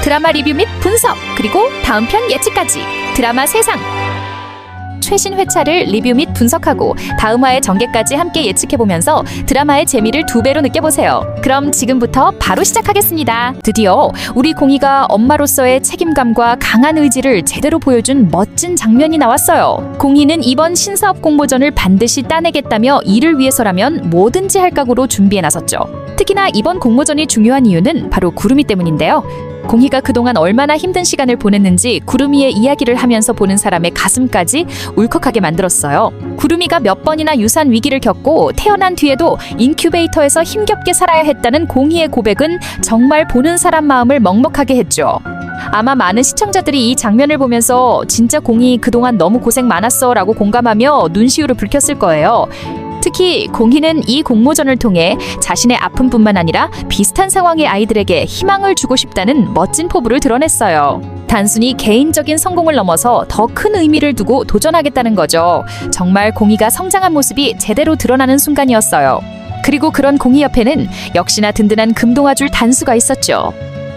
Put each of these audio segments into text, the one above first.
드라마 리뷰 및 분석, 그리고 다음 편 예측까지 드라마 세상 최신 회차를 리뷰 및 분석하고 다음 화의 전개까지 함께 예측해보면서 드라마의 재미를 2배로 느껴보세요. 그럼 지금부터 바로 시작하겠습니다. 드디어 우리 공이가 엄마로서의 책임감과 강한 의지를 제대로 보여준 멋진 장면이 나왔어요. 공이는 이번 신사업 공모전을 반드시 따내겠다며 이를 위해서라면 뭐든지 할 각오로 준비해 나섰죠. 특히나 이번 공모전이 중요한 이유는 바로 구름이 때문인데요. 공이가 그동안 얼마나 힘든 시간을 보냈는지 구름이의 이야기를 하면서 보는 사람의 가슴까지 울컥하게 만들었어요. 구름이가 몇 번이나 유산 위기를 겪고 태어난 뒤에도 인큐베이터에서 힘겹게 살아야 했다는 공이의 고백은 정말 보는 사람 마음을 먹먹하게 했죠. 아마 많은 시청자들이 이 장면을 보면서 진짜 공이 그동안 너무 고생 많았어 라고 공감하며 눈시울을 붉혔을 거예요. 특히 공희는 이 공모전을 통해 자신의 아픔뿐만 아니라 비슷한 상황의 아이들에게 희망을 주고 싶다는 멋진 포부를 드러냈어요. 단순히 개인적인 성공을 넘어서 더 큰 의미를 두고 도전하겠다는 거죠. 정말 공희가 성장한 모습이 제대로 드러나는 순간이었어요. 그리고 그런 공희 옆에는 역시나 든든한 금동아줄 단수가 있었죠.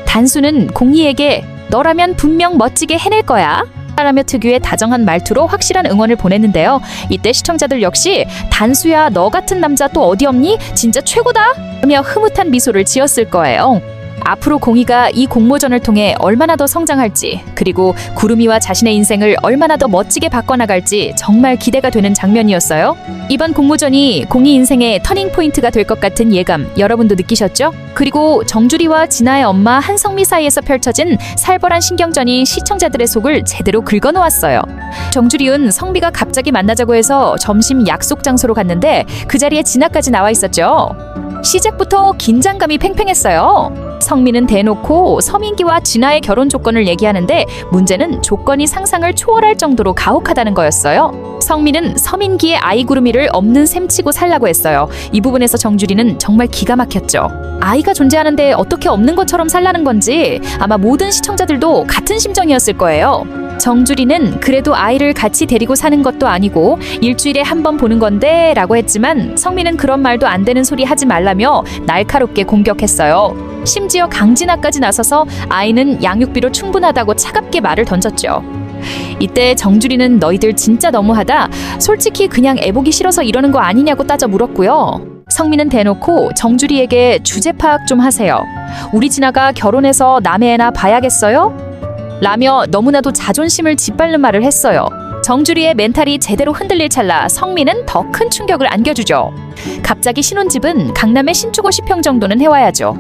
단수는 공희에게 너라면 분명 멋지게 해낼 거야 라며 특유의 다정한 말투로 확실한 응원을 보냈는데요. 이때 시청자들 역시 단수야 너 같은 남자 또 어디 없니? 진짜 최고다! 라며 흐뭇한 미소를 지었을 거예요. 앞으로 공이가 이 공모전을 통해 얼마나 더 성장할지, 그리고 구름이와 자신의 인생을 얼마나 더 멋지게 바꿔나갈지 정말 기대가 되는 장면이었어요. 이번 공모전이 공이 인생의 터닝포인트가 될 것 같은 예감 여러분도 느끼셨죠? 그리고 정주리와 진아의 엄마 한성미 사이에서 펼쳐진 살벌한 신경전이 시청자들의 속을 제대로 긁어놓았어요. 정주리은 성미가 갑자기 만나자고 해서 점심 약속 장소로 갔는데 그 자리에 진아까지 나와 있었죠. 시작부터 긴장감이 팽팽했어요. 성민은 대놓고 서민기와 진아의 결혼 조건을 얘기하는데 문제는 조건이 상상을 초월할 정도로 가혹하다는 거였어요. 성민은 서민기의 아이 구름이를 없는 셈 치고 살라고 했어요. 이 부분에서 정주리는 정말 기가 막혔죠. 아이가 존재하는데 어떻게 없는 것처럼 살라는 건지 아마 모든 시청자들도 같은 심정이었을 거예요. 정주리는 그래도 아이를 같이 데리고 사는 것도 아니고 일주일에 한 번 보는 건데 라고 했지만 성민은 그런 말도 안 되는 소리 하지 말라며 날카롭게 공격했어요. 심지어 강진아까지 나서서 아이는 양육비로 충분하다고 차갑게 말을 던졌죠. 이때 정주리는 너희들 진짜 너무하다. 솔직히 그냥 애보기 싫어서 이러는 거 아니냐고 따져 물었고요. 성민은 대놓고 정주리에게 주제 파악 좀 하세요. 우리 진아가 결혼해서 남의 애나 봐야겠어요? 라며 너무나도 자존심을 짓밟는 말을 했어요. 정주리의 멘탈이 제대로 흔들릴 찰나 성민은 더 큰 충격을 안겨주죠. 갑자기 신혼집은 강남의 신축 50평 정도는 해와야죠.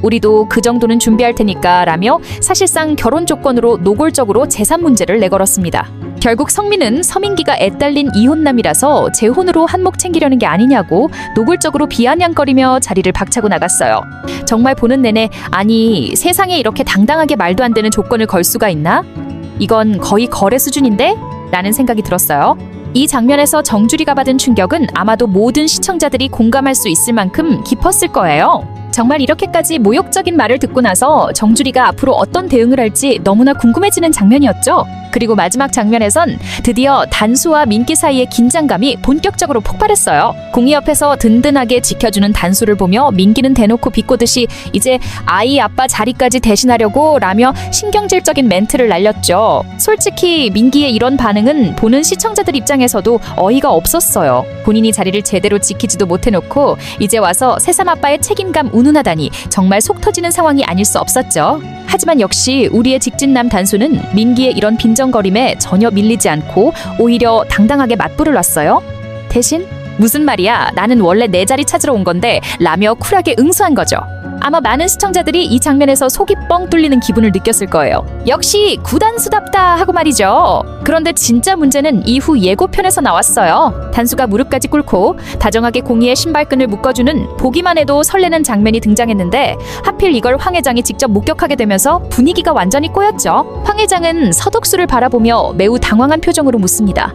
우리도 그 정도는 준비할 테니까 라며 사실상 결혼 조건으로 노골적으로 재산 문제를 내걸었습니다. 결국 성민은 서민기가 애딸린 이혼남이라서 재혼으로 한몫 챙기려는 게 아니냐고 노골적으로 비아냥거리며 자리를 박차고 나갔어요. 정말 보는 내내 아니 세상에 이렇게 당당하게 말도 안 되는 조건을 걸 수가 있나? 이건 거의 거래 수준인데? 라는 생각이 들었어요. 이 장면에서 정주리가 받은 충격은 아마도 모든 시청자들이 공감할 수 있을 만큼 깊었을 거예요. 정말 이렇게까지 모욕적인 말을 듣고 나서 정주리가 앞으로 어떤 대응을 할지 너무나 궁금해지는 장면이었죠. 그리고 마지막 장면에선 드디어 단수와 민기 사이의 긴장감이 본격적으로 폭발했어요. 공이 옆에서 든든하게 지켜주는 단수를 보며 민기는 대놓고 비꼬듯이 이제 아이 아빠 자리까지 대신하려고 라며 신경질적인 멘트를 날렸죠. 솔직히 민기의 이런 반응은 보는 시청자들 입장에서도 어이가 없었어요. 본인이 자리를 제대로 지키지도 못해놓고 이제 와서 새삼 아빠의 책임감 운운하다니 정말 속 터지는 상황이 아닐 수 없었죠. 하지만 역시 우리의 직진남 단수는 민기의 이런 빈정거림에 전혀 밀리지 않고 오히려 당당하게 맞불을 놨어요. 대신 무슨 말이야 나는 원래 내 자리 찾으러 온 건데 라며 쿨하게 응수한 거죠. 아마 많은 시청자들이 이 장면에서 속이 뻥 뚫리는 기분을 느꼈을 거예요. 역시 구단수답다 하고 말이죠. 그런데 진짜 문제는 이후 예고편에서 나왔어요. 단수가 무릎까지 꿇고 다정하게 공이의 신발끈을 묶어주는 보기만 해도 설레는 장면이 등장했는데 하필 이걸 황 회장이 직접 목격하게 되면서 분위기가 완전히 꼬였죠. 황 회장은 서독수를 바라보며 매우 당황한 표정으로 묻습니다.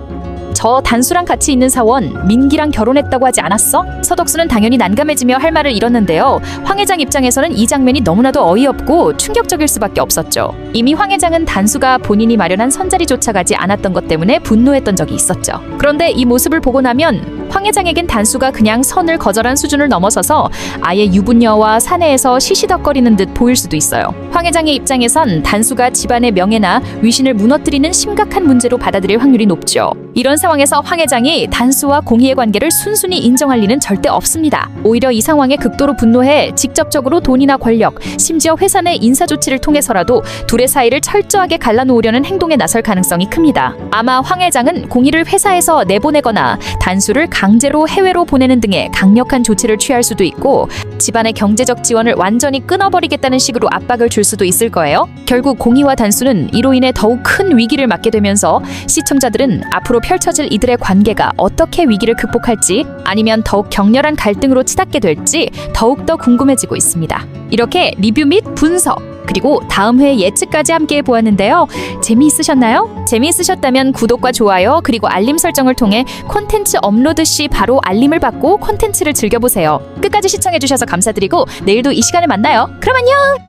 저 단수랑 같이 있는 사원 민기랑 결혼했다고 하지 않았어? 서덕수는 당연히 난감해지며 할 말을 잃었는데요. 황 회장 입장에서는 이 장면이 너무나도 어이없고 충격적일 수밖에 없었죠. 이미 황 회장은 단수가 본인이 마련한 선자리조차 가지 않았던 것 때문에 분노했던 적이 있었죠. 그런데 이 모습을 보고 나면 황 회장에겐 단수가 그냥 선을 거절한 수준을 넘어서서 아예 유부녀와 사내에서 시시덕거리는 듯 보일 수도 있어요. 황 회장의 입장에선 단수가 집안의 명예나 위신을 무너뜨리는 심각한 문제로 받아들일 확률이 높죠. 이런 상황에서 황 회장이 단수와 공희의 관계를 순순히 인정할 리는 절대 없습니다. 오히려 이 상황에 극도로 분노해 직접적으로 돈이나 권력, 심지어 회사 내 인사 조치를 통해서라도 둘의 사이를 철저하게 갈라놓으려는 행동에 나설 가능성이 큽니다. 아마 황 회장은 공희를 회사에서 내보내거나 단수를 강제로 해외로 보내는 등의 강력한 조치를 취할 수도 있고 집안의 경제적 지원을 완전히 끊어버리겠다는 식으로 압박을 줄 수도 있을 거예요. 결국 공희와 단수는 이로 인해 더욱 큰 위기를 맞게 되면서 시청자들은 앞으로 펼쳐질 이들의 관계가 어떻게 위기를 극복할지 아니면 더욱 격렬한 갈등으로 치닫게 될지 더욱더 궁금해지고 있습니다. 이렇게 리뷰 및 분석 그리고 다음 회 예측까지 함께 보았는데요. 재미있으셨나요? 재미있으셨다면 구독과 좋아요 그리고 알림 설정을 통해 콘텐츠 업로드 시 바로 알림을 받고 콘텐츠를 즐겨보세요. 끝까지 시청해주셔서 감사드리고 내일도 이 시간에 만나요. 그럼 안녕!